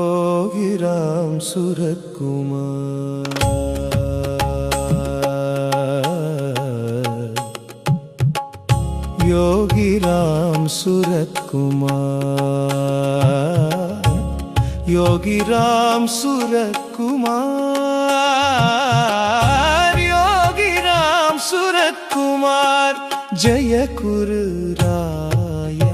योगीराम सूरतकुमार योगीराम सूरतकुमार योगीराम सूरतकुमार योगीराम सूरतकुमार जय कुरुराया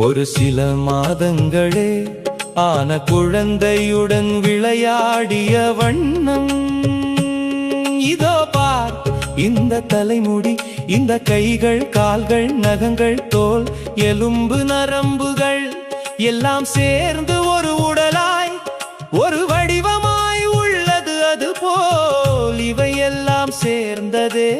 ஒரு சில மாதங்களே ஆன குழந்தையுடன் விளையாடிய வண்ணம் இதோ பார் இந்த தலைமுடி இந்த கைகள் கால்கள் நகங்கள் தோல் எலும்பு நரம்புகள் எல்லாம் சேர்ந்து ஒரு உடலாய் ஒரு வடிவமாய் உள்ளது. அது போல் இவையெல்லாம் சேர்ந்ததே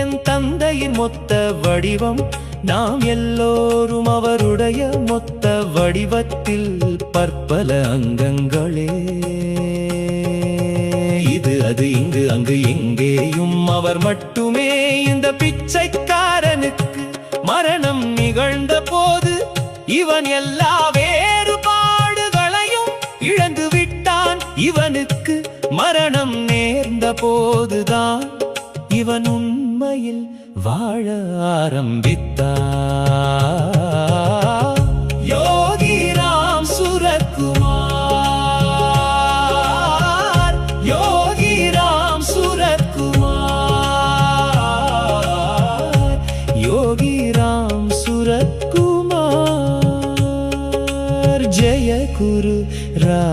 என் தந்தையின் மொத்த வடிவம். நாம் எல்லோரும் அவருடைய மொத்த வடிவத்தில் பற்பல அங்கங்களே. இது அது இங்கு அங்கு எங்கேயும் அவர் மட்டுமே. இந்த பிச்சைக்காரனுக்கு மரணம் நிகழ்ந்த போது இவன் எல்லா வேறுபாடுகளையும் இழந்து விட்டான். இவனுக்கு மரணம் நேர்ந்த போதுதான் இவன் உண்மையில் வாழ ஆரம்பித்தார். யோகிராம் சூரத்குமார் யோகிராம் சூரத்குமார் யோகிராம் சூரத்குமார் ஜெய குரு ரா